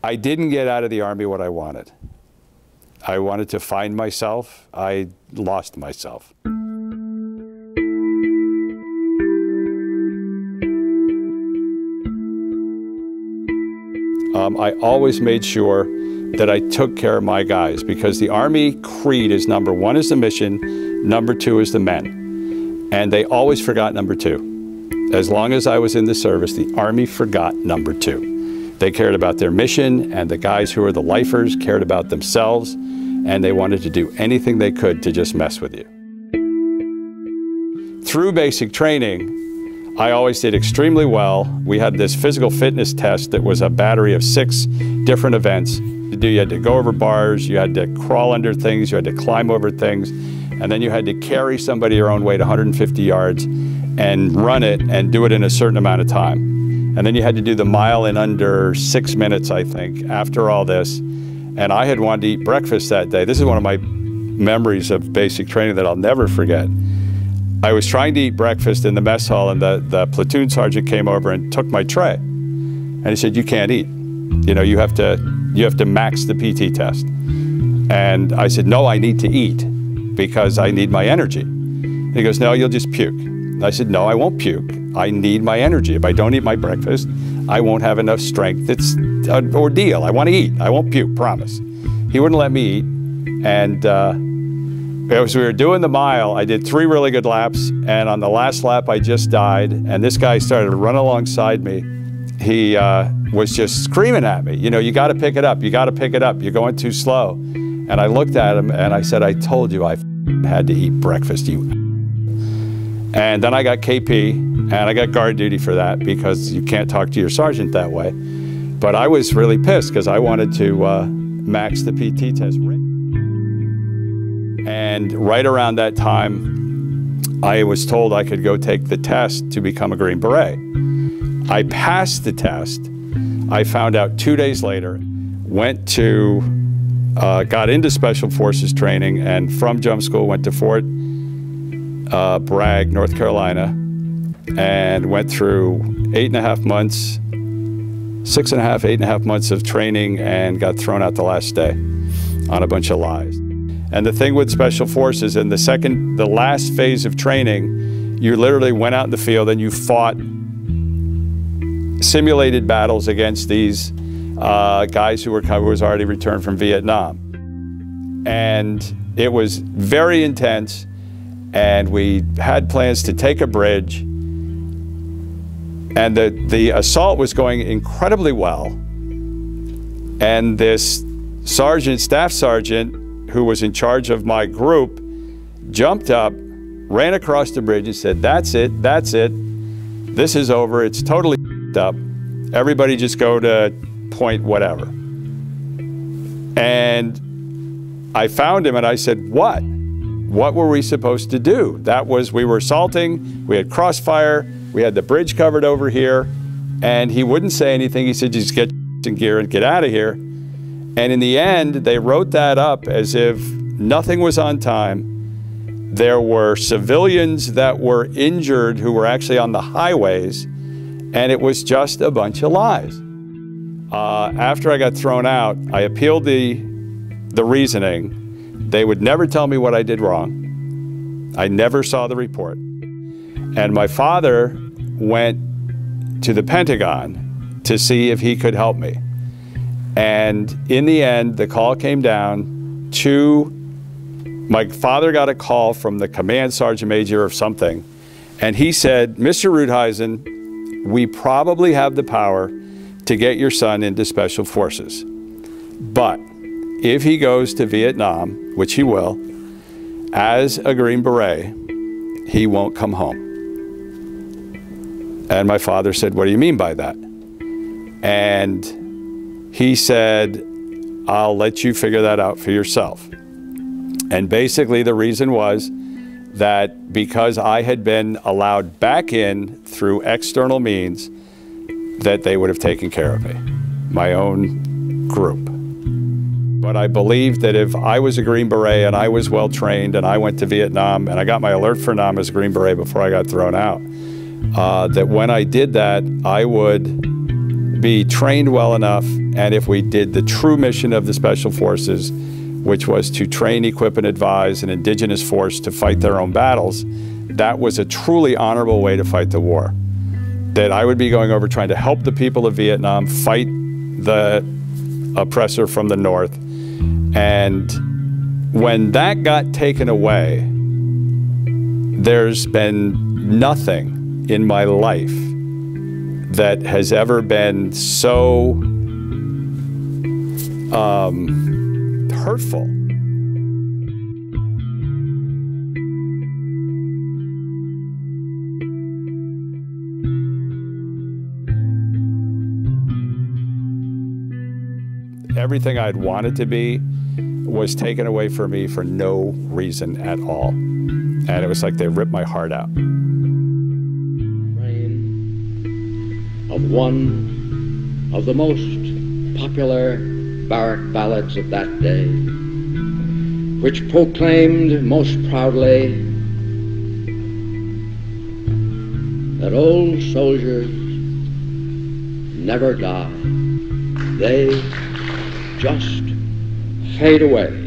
I didn't get out of the Army what I wanted. I wanted to find myself. I lost myself. I always made sure that I took care of my guys, because the Army creed is number one is the mission, number two is the men. And they always forgot number two. As long as I was in the service, the Army forgot number two. They cared about their mission, and the guys who were the lifers cared about themselves, and they wanted to do anything they could to just mess with you. Through basic training, I always did extremely well. We had this physical fitness test that was a battery of 6 different events. You had to go over bars, you had to crawl under things, you had to climb over things, and then you had to carry somebody your own weight 150 yards and run it and do it in a certain amount of time. And then you had to do the mile in under 6 minutes, I think, after all this. And I had wanted to eat breakfast that day. This is one of my memories of basic training that I'll never forget. I was trying to eat breakfast in the mess hall, and the platoon sergeant came over and took my tray. And he said, "You can't eat. You know, you have to max the PT test." And I said, "No, I need to eat because I need my energy." And he goes, "No, you'll just puke." And I said, "No, I won't puke. I need my energy. If I don't eat my breakfast, I won't have enough strength. It's an ordeal. I want to eat. I won't puke, promise." He wouldn't let me eat. And as we were doing the mile, I did 3 really good laps, and on the last lap I just died, and this guy started to run alongside me. He was just screaming at me, you know, "You got to pick it up, you got to pick it up, you're going too slow." And I looked at him and I said, "I told you I had to eat breakfast, you." And then I got KP, and I got guard duty for that, because you can't talk to your sergeant that way. But I was really pissed because I wanted to max the PT test. And right around that time, I was told I could go take the test to become a Green Beret. I passed the test. I found out 2 days later, went to, got into Special Forces training, and from jump school went to Fort Bragg, North Carolina, and went through 8.5 months, 6.5, 8.5 months of training, and got thrown out the last day on a bunch of lies. And the thing with Special Forces, in the last phase of training, you literally went out in the field and you fought simulated battles against these guys who was already returned from Vietnam. And it was very intense, and we had plans to take a bridge, and the assault was going incredibly well. And this sergeant, staff sergeant, who was in charge of my group, jumped up, ran across the bridge and said, "That's it, that's it. This is over, it's totally up. Everybody just go to point whatever." And I found him and I said, "What? What were we supposed to do?" We were assaulting, we had crossfire, we had the bridge covered over here, and he wouldn't say anything. He said, "Just get in gear and get out of here." And in the end, they wrote that up as if nothing was on time. There were civilians that were injured who were actually on the highways, and it was just a bunch of lies. After I got thrown out, I appealed the reasoning. They would never tell me what I did wrong. I never saw the report. And my father went to the Pentagon to see if he could help me. And in the end, the call came down to, my father got a call from the command sergeant major or something, and he said, "Mr. Rudhuizen, we probably have the power to get your son into Special Forces. But if he goes to Vietnam, which he will, as a Green Beret, he won't come home." And my father said, "What do you mean by that?" And he said, "I'll let you figure that out for yourself." And basically the reason was that because I had been allowed back in through external means, that they would have taken care of me, my own group. But I believed that if I was a Green Beret and I was well trained and I went to Vietnam and I got my alert for Nam as a Green Beret before I got thrown out, that when I did that, I would be trained well enough, and if we did the true mission of the Special Forces, which was to train, equip, and advise an indigenous force to fight their own battles, that was a truly honorable way to fight the war. That I would be going over trying to help the people of Vietnam fight the oppressor from the north. And when that got taken away, there's been nothing in my life that has ever been so hurtful. Everything I'd wanted to be was taken away from me for no reason at all. And it was like they ripped my heart out. Of one of the most popular barrack ballads of that day, which proclaimed most proudly that old soldiers never die, they just fade away.